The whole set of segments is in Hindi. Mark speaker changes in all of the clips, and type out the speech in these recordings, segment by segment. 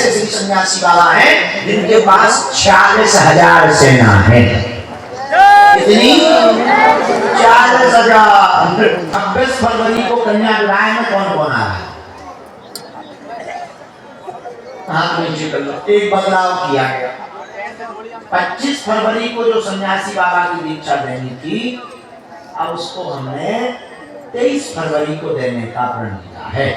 Speaker 1: ऐसे श्री सन्यासी बाबा हैं जिनके पास 40,000 सेना है। कितनी? 40,000। 26 फरवरी को कन्या विवाह में कौन कौन आ रहा है? एक बदलाव किया गया। 25 फरवरी को जो सन्यासी बाबा की दीक्षा देनी थी, अब उसको हमने 23 फरवरी को देने का प्रण किया है,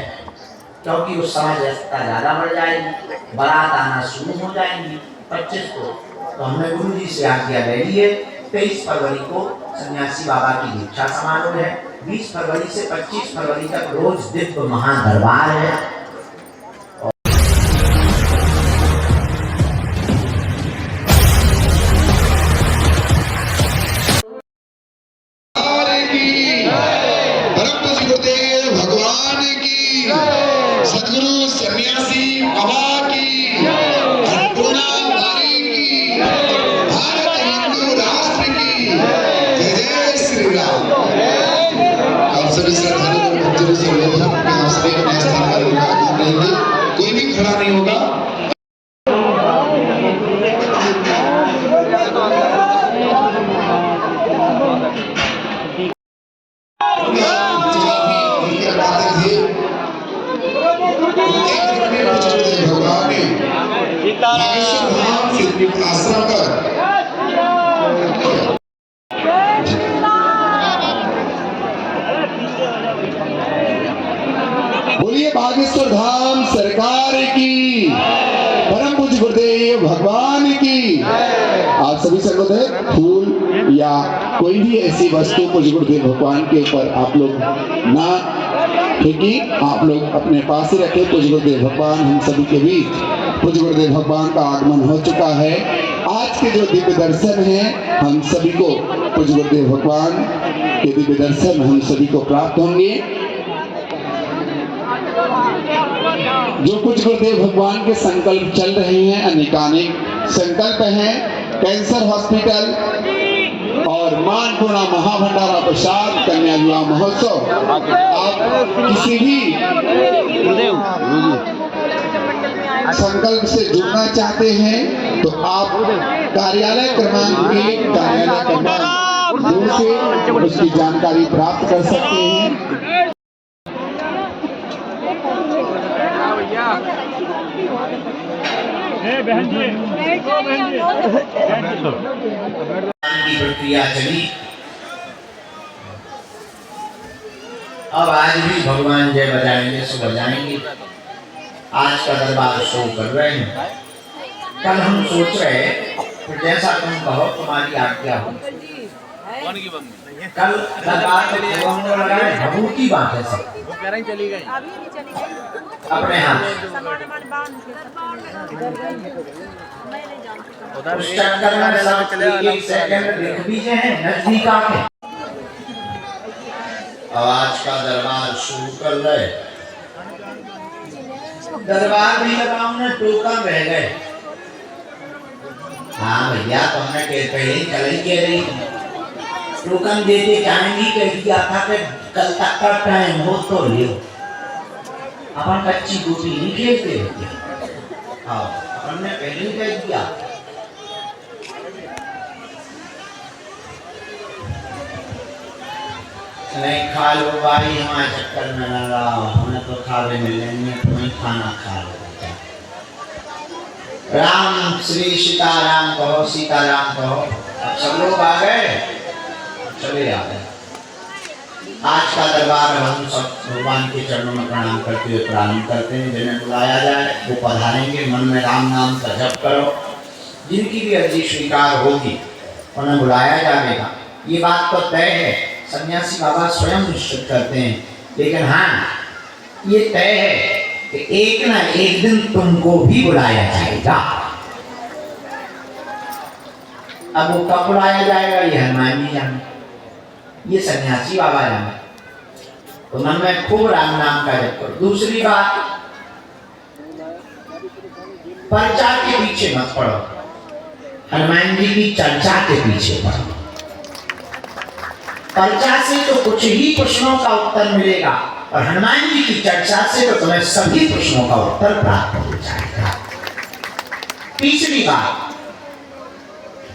Speaker 1: क्योंकि उस समय व्यस्तता ज्यादा बढ़ जाएगी, बारात आना शुरू हो जाएंगी 25 को। तो हमने गुरु जी से आज्ञा ले लिए। 23 फरवरी को सन्यासी बाबा की दीक्षा समारोह है। 20 फरवरी से 25 फरवरी तक रोज दिव्य महादरबार है।
Speaker 2: सद्गुरु सन्यासी बाबा की, अन्नपूर्णा माई की, भारत हिंदू राष्ट्र की, जय जय श्री राम। आप सभी श्रद्धालु भक्तों से लोग अपने आश्रय में स्थान पर विराजमान रहेंगे, कोई भी खड़ा नहीं होगा। बोलिए बागेश्वर धाम सरकार की, परम पूज्य गुरुदेव भगवान की। आप सभी संगत है फूल या कोई भी ऐसी वस्तु पूज्य गुरुदेव भगवान के ऊपर आप लोग ना फेंकी, आप लोग अपने पास ही रखे। पूज्य गुरुदेव भगवान हम सभी के बीच, पूज्य गुरुदेव भगवान का आगमन हो चुका है। आज के जो दिव्य दर्शन है हम सभी को, पूज्य गुरुदेव भगवान के दिव्य दर्शन हम सभी को प्राप्त होंगे। जो कुछ गुरुदेव भगवान के संकल्प चल रहे हैं, अनेकानेक संकल्प हैं। कैंसर हॉस्पिटल और मां अन्नपूर्णा महाभंडारा प्रसाद कन्या विवाह महोत्सव, आप किसी भी संकल्प से जुड़ना चाहते हैं तो आप कार्यालय क्रमांक 1 कार्यालय क्रमांक 2 से उसकी जानकारी प्राप्त कर सकते हैं।
Speaker 3: बहन जी
Speaker 1: की प्रक्रिया चली। अब आज भी भगवान जय बजाएंगे सो बजाएंगे। आज का दरबार शो कर रहे हैं। कल हम सोच रहे कि जैसा तुम कहो तुम्हारी आज्ञा हो। कल दरबार में लगाए भगू की बात है सब।
Speaker 3: चली गई
Speaker 1: अपने हाथ उस चक्कर में सब एक सेकंड देख भी हैं नजदीक आके। अब आज का दरबार शुरू कर रहे। दरबार भी लगाओ ने टोकन रह गए। हाँ भैया तो हमने पहले ही चल ही कह रही टोकन देते जाएंगी कह दिया था कि कल तक का टाइम हो तो लियो। अपन कच्ची गोटी नहीं खेलते रहते। हाँ अपन ने पहले ही कह दिया। नहीं खा लो भाई हमारे चक्कर में न रहा। हमें तो खावे मिलेंगे तुम्हें खाना खा लो। राम श्री सीताराम कहो सीताराम कहो। अब सब लोग आ गए चले आ गए। आज का दरबार हम सब भगवान के चरणों में प्रणाम करते हुए प्रारंभ करते हैं। जिन्हें बुलाया जाए वो पधारेंगे। मन में राम नाम का जप करो। जिनकी भी अर्जी स्वीकार होगी उन्हें बुलाया जाएगा। ये बात तो तय है। सन्यासी बाबा स्वयं निश्चित करते हैं। लेकिन हाँ ये तय है कि एक ना एक दिन तुमको भी बुलाया जाएगा। अब वो कब बुलाया जाएगा ये हनुमान जी जाने, ये सन्यासी बाबा जाने। तो मन में खूब राम नाम का जप करो। दूसरी बात प्रचार के पीछे मत पड़ो। हनुमान जी की चर्चा के पीछे पड़ो। चर्चा से तो कुछ ही प्रश्नों का उत्तर मिलेगा और हनुमान जी की चर्चा से तो तुम्हें सभी प्रश्नों का उत्तर प्राप्त हो जाएगा। तीसरी बात,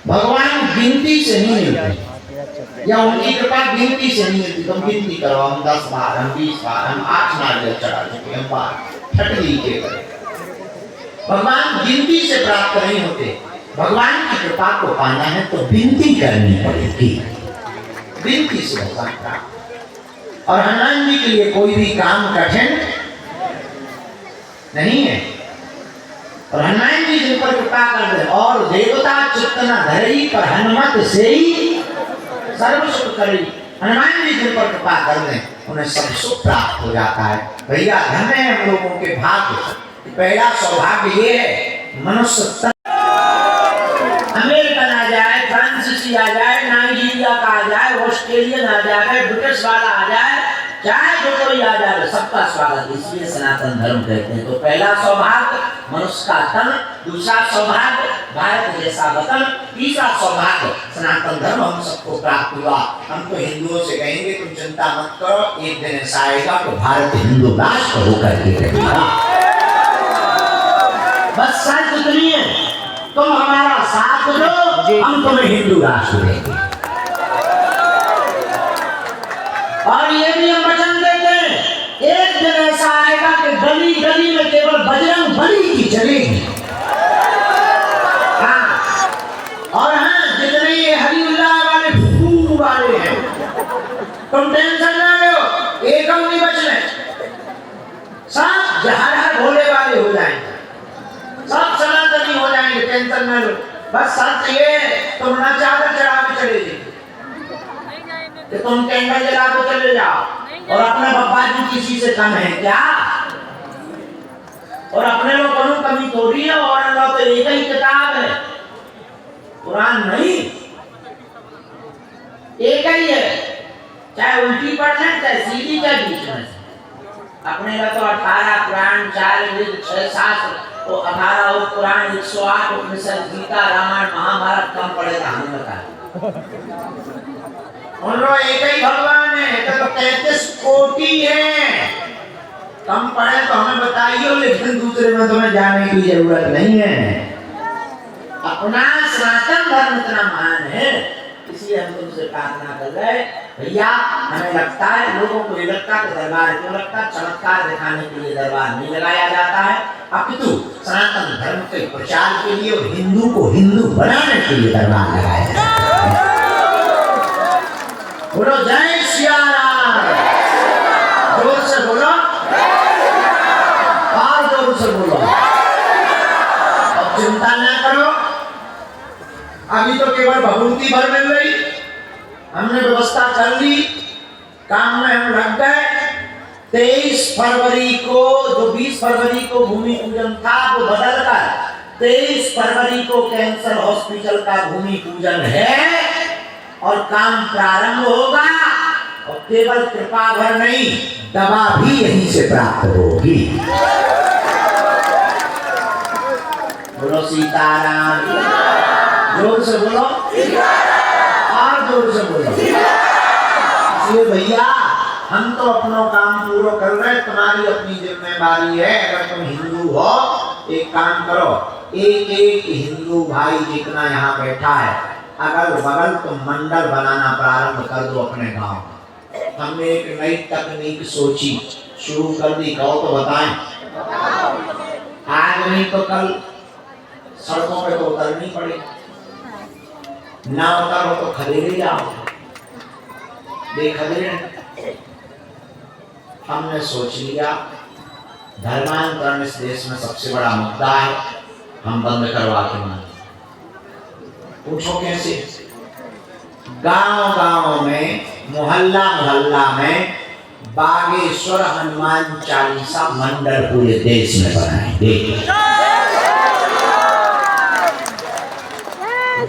Speaker 1: भगवान गिनती से नहीं मिलते, या उनकी कृपा गिनती से नहीं मिलती। तुम गिनती करो, हम 10 बार, हम 20 बार, हम 8 नारियल चढ़ा चुके, हम बार ठटली के करें। भगवान गिनती से प्राप्त नहीं होते। भगवान की कृपा को पाना है तो विनती करनी पड़ेगी, विनती से भगवान प्राप्त। और हनुमान जी के लिए कोई भी काम कठिन नहीं है। और हनुमान जी जिन पर कृपा कर दे, और देवता चित्त न धरई पर हनुमत से ही सर्व सुख करी। हनुमान जी जिन पर कृपा कर दे उन्हें सब सुख प्राप्त हो जाता है। भैया धन्य है हम लोगों के भाग्य। पहला सौभाग्य ये है, मनुष्य अमेरिकन आ जाए, फ्रांसीसी आ जाए, नाइजीरिया का आ जाए, ऑस्ट्रेलियन आ जाए, ब्रिटिश वाला आ जाए, चाहे जो कोई आ जाए, सबका स्वागत। इसलिए सनातन धर्म कहते हैं। तो पहला सौभाग्य मनुष्य का तन, दूसरा सौभाग्य भारत जैसा वतन, तीसरा सौभाग्य सनातन धर्म हम सबको प्राप्त हुआ। हम तो हिंदुओं से कहेंगे तुम चिंता मत करो, एक दिन ऐसा आएगा तो भारत हिंदू राष्ट्र होकर के रहेगा। बस शर्त इतनी है, तुम हमारा साथ दो, हम तुम्हें हिंदू राष्ट्र देंगे। और ये भी हम वचन देते हैं, एक दिन ऐसा आएगा कि गली गली में केवल बजरंग बली की चलेगी। हाँ, और हाँ, जितने ये हरिउल्लाह वाले फूल वाले हैं, तुम टेंशन ना लो, एक हम नहीं बचने। सब हर हर भोले वाले हो जाएंगे, सब सनातनी हो जाएंगे, टेंशन ना लो। बस शर्त ये, तुम ना चादर चढ़ा के चले जाओ, कि तुम कैंडल जला के चले जाओ, और अपने बाबा जी किसी से कम है क्या? और अपने लोग को कमी थोड़ी है, और लोग तो एक ही किताब है, कुरान नहीं, एक ही है, चाहे उल्टी पढ़ लें चाहे सीधी, चाहे बीच में। अपने का तो 18 पुराण, 4 वेद, 6 शास्त्र, तो 18 उपपुराण, 108 उपनिषद, गीता, रामायण, महाभारत कम पड़ेगा हमें बताया। उन लोग एक ही भगवान है, तो 33 कोटि है। कम पड़े तो हमें बताइए, लेकिन दूसरे में तुम्हें जाने की जरूरत नहीं है। अपना सनातन धर्म इतना महान है, इसलिए हम तुमसे प्रार्थना कर रहे भैया। हमें लगता है, लोगों को ये लगता है दरबार क्यों लगता है, चमत्कार दिखाने के लिए दरबार नहीं लगाया जाता है, अपितु सनातन धर्म के प्रचार के लिए और हिंदू को हिंदू बनाने के लिए दरबार लगाया जाता है। बोलो जय श्री राम, जोर से बोलो, और जोर से बोलो। अब चिंता ना करो, अभी तो केवल भभूति भर मिल रही, हमने व्यवस्था कर ली, काम में हम लग गए। 23 फरवरी को, जो 20 फरवरी को भूमि पूजन था, वो बदलकर 23 फरवरी को कैंसर हॉस्पिटल का भूमि पूजन है, और काम प्रारंभ होगा। और केवल कृपा भर नहीं, दवा भी यहीं से प्राप्त होगी। बोलो सीताराम, जोर से बोलो, और जोर से बोलो। इसलिए भैया हम तो अपना काम पूरा कर रहे हैं, तुम्हारी अपनी जिम्मेदारी है। अगर तुम हिंदू हो, एक काम करो, एक एक हिंदू भाई जितना यहाँ बैठा है, अगल बगल तुम मंडल बनाना प्रारंभ कर दो अपने गांव। हमने एक नई तकनीक सोची, शुरू कर दी, कहो तो बताएं। आज नहीं तो कल सड़कों पे तो उतरनी पड़ेगी, ना उतरो तो खदेड़े जाओ, बेखदेड़े। हमने सोच लिया धर्मांतरण इस देश में सबसे बड़ा मुद्दा है, हम बंद करवा के माने। पूछो कैसे? गांव-गांव में, मोहल्ला में बागेश्वर हनुमान चालीसा मंडल पूरे देश में बनाएंगे।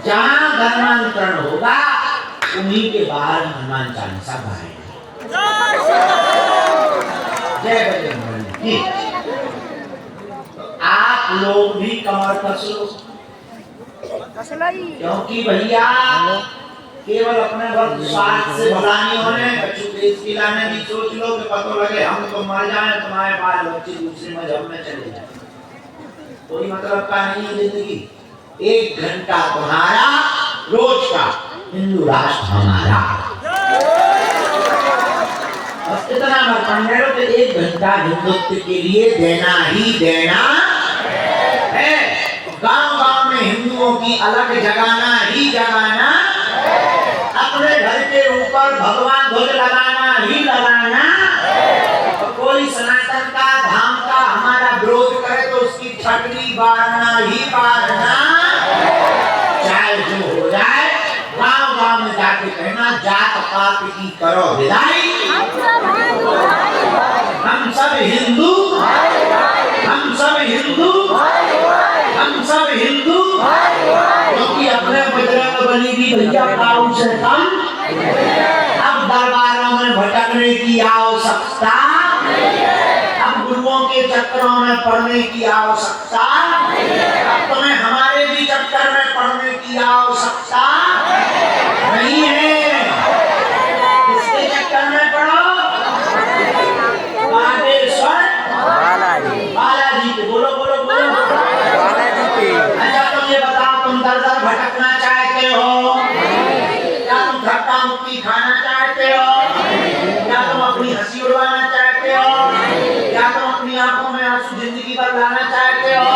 Speaker 1: जहां धर्मांतरण होगा उन्हीं के बाहर हनुमान चालीसा गाएंगे। जय बजरंगबली। आप लोग भी कमर कस लो, क्योंकि भैया केवल अपने वक्त स्वार्थ से भलानी होने, बच्चों देश की लाने की सोच लो कि पता लगे हम तो मर जाएं, तुम्हारे बाल बच्चे दूसरे मजहब में चले जाए। कोई मतलब का नहीं है जिंदगी। 1 घंटा तुम्हारा रोज का, हिंदू राष्ट्र हमारा। और इतना मरपंडे कि 1 घंटा हिंदुत्व के लिए देना ही देना है। गांव-गांव में हिंदुओं की अलग जगाना ही जगाना, अपने घर के ऊपर भगवान ध्वज लगाना ही लगाना। और कोई सनातन का धाम का हमारा विरोध करे तो उसकी छटनी बारना ही बारना, चाहे जो हो जाए। गांव-गांव में जाके कहना जात पात की करो विदाई, हम सब हिंदू, हम सब हिंदू, हम सब हिंदू। क्योंकि अपने बजरंगबली की भैया काऊ से कम अब दरबारों में भटकने की आवश्यकता, अब गुरुओं के चक्करों में पड़ने की आवश्यकता, अब तुम्हें हमारे भी चक्कर में पड़ने की आवश्यकता नहीं है। किसके चक्कर में पड़ो? बागेश्वर बालाजी के। बोलो बोलो बोलो बालाजी के। अच्छा तुम ये बताओ, तुम दर दर भटकना चाहते हो या तुम धक्का मुक्की खाना चाहते हो, या तुम अपनी हंसी उड़वाना चाहते हो, या तुम अपनी आंखों में आंसू जिंदगी भर लाना चाहते हो,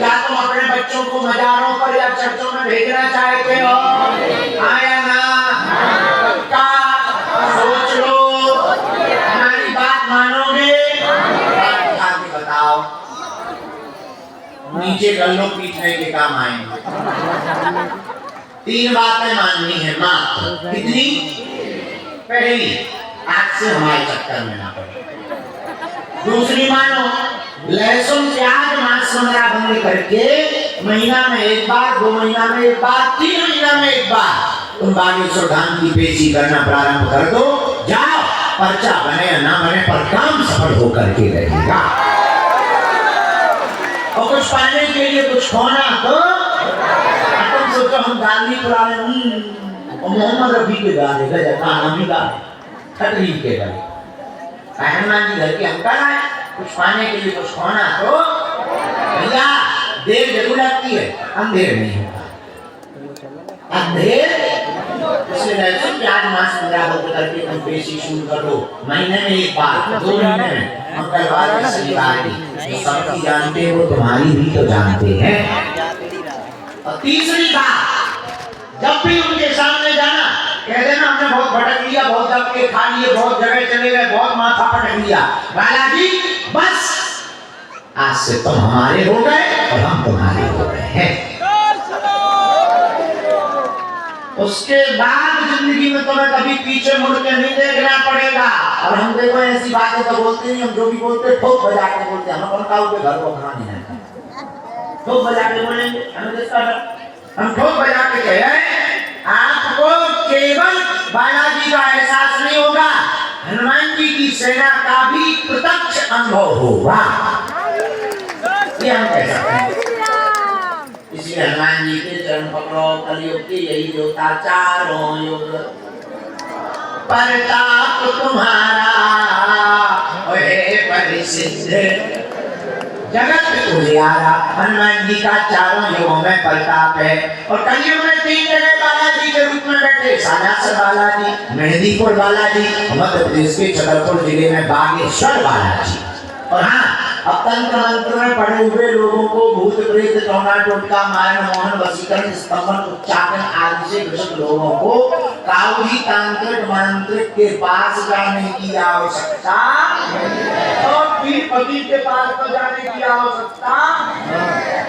Speaker 1: या तुम अपने बच्चों को मजारों पर या चर्चों में भेजना चाहते हो? आया ना? पक्का सोच लो, हमारी बात मानोगे? बताओ, नीचे गल्लों पीटने के काम आएंगे। 3 बातें माननी है माँ। कितनी? पहली, आज से हमारे चक्कर में ना पड़े। दूसरी मानो, लहसुन प्याज मांस वगैरह बंद करके महीना में 1 बार, 2 महीना में 1 बार, 3 महीना में 1 बार तुम बागेश्वर धाम की पेशी करना प्रारंभ कर दो। जाओ, पर्चा बने या ना बने पर काम सफल होकर के रहेगा। और कुछ पाने के लिए कुछ खोना तो तुम सोचो हम गांधी पुराने और मोहम्मद रफी के गाने गजब गाना भी गाने खतरी के गाने हनुमान जी घर के अंकल आए, कुछ पाने के लिए कुछ खोना तो भैया देर जरूर लगती है, अंधेर नहीं होता। अंधेर इसलिए लहसुन प्याज मांस वगैरह बंद करके तुम पेशी शुरू कर दो। महीने में 1 बार, 2 महीने में, मंगलवार या शनिवार की। सबकी जानते हो, तुम्हारी भी तो जानते हैं। और तीसरी बात, जब भी उनके सामने जाना कह देना हमने बहुत भटक लिया, बहुत दब के खा लिए, बहुत जगह चले गए, बहुत माथा पटक लिया। बालाजी बस आज से तुम हमारे हो गए और हम तुम्हारे हो गए हैं। उसके बाद जिंदगी में तुम्हें कभी पीछे मुड़ के नहीं देखना पड़ेगा। और हम देखो ऐसी बातें तो बोलते नहीं, हम जो भी बोलते ठोक बजा के बोलते। हम कौन का उनके घर को खाना नहीं है, ठोक बजा के बोलेंगे। हम ठोक बजा के कह रहे हैं, आपको केवल बालाजी का एहसास नहीं होगा, हनुमान जी की सेना का भी प्रत्यक्ष अनुभव होगा। ये हम कह सकते हैं। इसलिए हनुमान जी के चरण पकड़ो, कलयुग के यही देवता चारों युग प्रताप तुम्हारा ओए परिसिद्ध जगत उजियारा। हनुमान जी का चारों युगों में प्रताप है। और कलयुग में 3 जगह बालाजी के रूप में बैठे, सालासर बालाजी, मेहंदीपुर बालाजी, मध्य प्रदेश के छतरपुर जिले में बागेश्वर बालाजी। और हाँ, अब तंत्र मंत्र में पड़े हुए लोगों को भूत प्रेत टोना टोटका मारण मोहन वशीकरण स्तंभन उच्चाटन आदि से ग्रस्त लोगों को काउरी तांत्रिक मंत्रिक के पास जाने की आवश्यकता और पीर फकीर के पास तो जाने की आवश्यकता,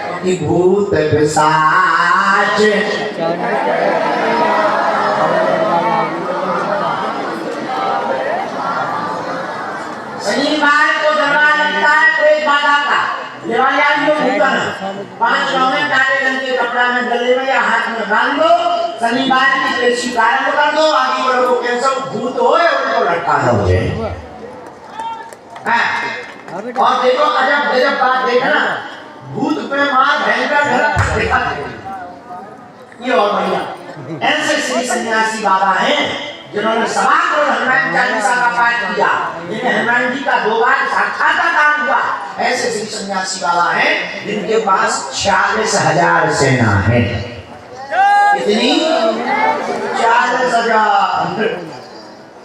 Speaker 1: क्योंकि भूत पिशाच शनिवार को दरबार लगता है, कोई बाधा का देवालय भूतन 5 लौंगे काले रंग के कपड़ा में गले में या हाथ में बांध दो। शनिवार की पेशी प्रारंभ कर दो। आगे बढ़ो, कैसा भूत हो या उनको लटकाना हो जाए। और देखो अजब गजब बात देखना, भूत पे मार भयंकर धरम देखा। ये और बढ़िया ऐसे श्री सन्यासी बाबा हैं जिन्होंने 1.25 करोड़ हनुमान चालीसा का पाठ किया, जिन्हें हनुमान जी का 2 बार साक्षात्कार हुआ। ऐसे श्री सन्यासी बाबा हैं जिनके पास 46,000 सेना है। कितनी? 40,000।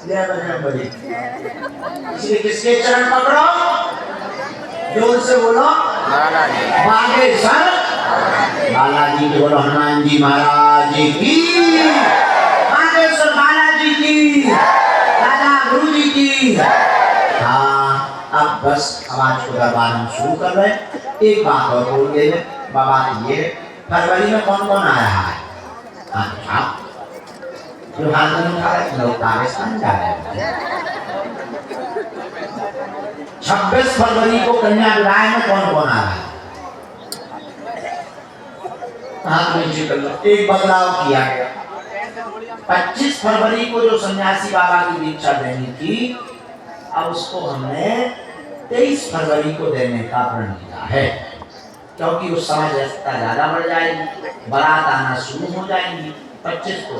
Speaker 1: जय बजरंगबली। इसलिए किसके चरण पकड़ो? जोर से बोलो, बागेश्वर बालाजी की बोलो, हनुमान जी महाराज की, बागेश्वर बालाजी की, राजा गुरु जी की। हाँ, अब बस आवाज को दरबार हम शुरू कर रहे हैं। एक बात और बोल दे बाबा, ये फरवरी में कौन कौन आ रहा है? हाँ, जो हाथ में उठा रहे लोग पाकिस्तान जा रहे हैं। 26 फरवरी को कन्याकुमारी में कौन कौन आ रहा है? हाथ में नीचे कर लो। एक बदलाव किया गया। 25 फरवरी को जो सन्यासी बाबा की दीक्षा देनी थी, अब उसको हमने 23 फरवरी को देने का प्रण किया है, क्योंकि उस समय व्यस्तता ज्यादा बढ़ जाएगी, बारात आना शुरू हो जाएंगी 25 को।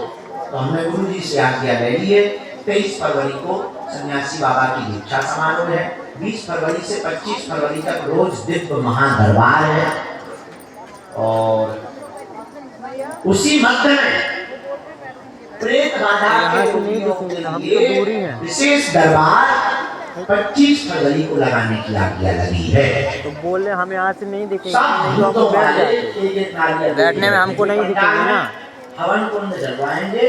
Speaker 1: तो हमने गुरु जी से आज्ञा ले ली है। 23 फरवरी को सन्यासी बाबा की दीक्षा समारोह है। 20 फरवरी से 25 फरवरी तक रोज दिव्य महादरबार है। और उसी मध्य में प्रेत बाधा के रोगियों के लिए विशेष दरबार 25 फरवरी को लगाने की आज्ञा लगी है।
Speaker 3: तो बोले हम यहाँ से नहीं दिखेंगे,
Speaker 1: सब
Speaker 3: तो हमको बैठ जाते,
Speaker 1: एक
Speaker 3: बैठने में हमको नहीं दिखेंगे ना।
Speaker 1: हवन कुंड जलवाएंगे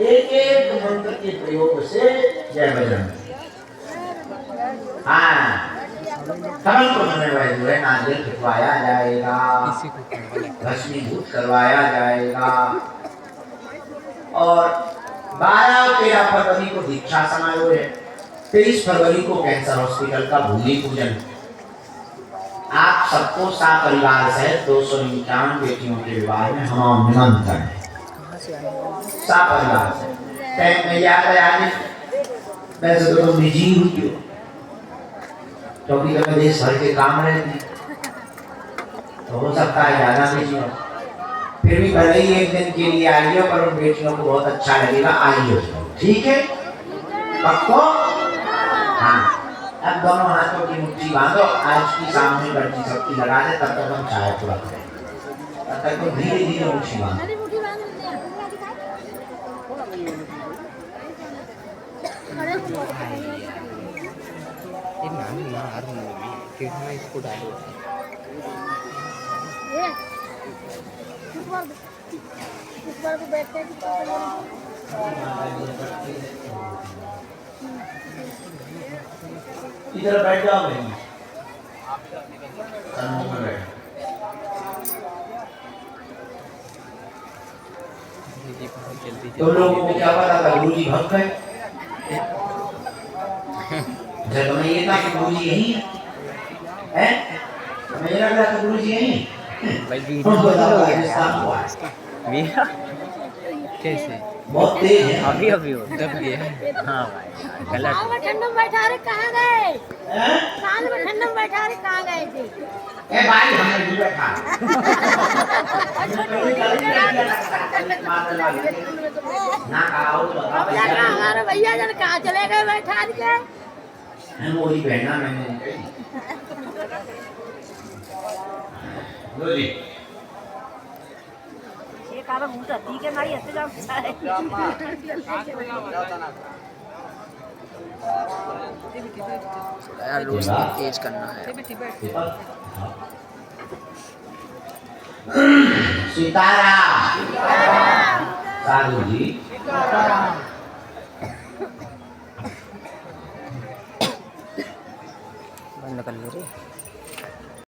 Speaker 1: एक एक मंत्र के प्रयोग से। जय बजरंग। हाँ, हवन कुंड में जो है नारियल खिंचवाया जाएगा, भस्मीभूत करवाया जाएगा। और 12 और 13 फरवरी को दीक्षा समारोह है। 23 फरवरी को कैंसर हॉस्पिटल का भूमि पूजन। आप सबको परिवार सहित 251 बेटियों के विवाह में हम निमंत्रण है। परिवार से में याद है आज, वैसे तो तुम निजी हुई हो, क्योंकि तुम्हें देश भर के काम रहती, तो हो सकता है ज्यादा निजी हो। फिर भी भले ही एक दिन के लिए आइए, पर उन बेटियों को बहुत अच्छा लगेगा, आइए। ठीक है, पक्को? हाँ, अब दोनों हाथों की मुट्ठी बांधो। आज की सामने बढ़ती सबकी लगा दे, तब तक हम चाय पूरा करें। तब तक तो धीरे धीरे मुट्ठी बांधो।
Speaker 3: इसको डालो।
Speaker 1: इधर बैठ जाओ भाई। तो लोगों को क्या पता था गुरु जी भक्त है? जब हमें ये था कि गुरु जी यही है, हमें ये लग रहा था गुरु जी यही
Speaker 3: भाई कैसे
Speaker 1: बहुत तेज है।
Speaker 3: अभी अभी हो दब गया। हाँ भाई गलत।
Speaker 4: साल में ठंडा में बैठा रहे कहाँ गए? साल में ठंडा में बैठा रहे कहाँ गए थे?
Speaker 1: ए भाई हमने भी बैठा। ना कहा तो
Speaker 4: अरे भैया जन कहाँ चले गए बैठा के?
Speaker 1: हम वही बहना मैंने लो जी।
Speaker 4: ये काला मुंडा ठीक है मारी ऐसे जाम चाहे।
Speaker 3: यार रोज तेज करना है।
Speaker 1: सीताराम साधु जी।
Speaker 3: बंद कर लो रे।